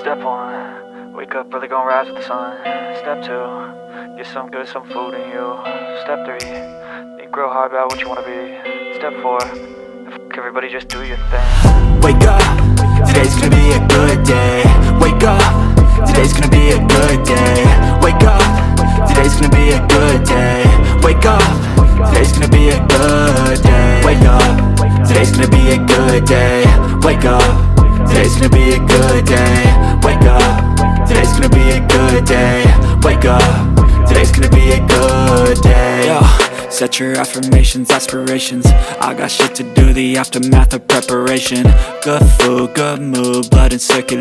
Step one, wake up early, gonna rise with the sun. Step two, get some good, some food in you. Step three, think real hard about what you wanna be. Step four, fuck everybody, just do your thing. Wake up, today's gonna be a good day. Wake up, today's gonna be a good day. Wake up, today's gonna be a good day. Wake up, today's gonna be a good day. Wake up, today's gonna be a good day. Wake up, today's gonna be a good day. Wake up, today's gonna be a good day. Wake up, today's gonna be a good day. Yo, set your affirmations, aspirations. I got shit to do, the aftermath of preparation. Good food, good mood, blood in circulation.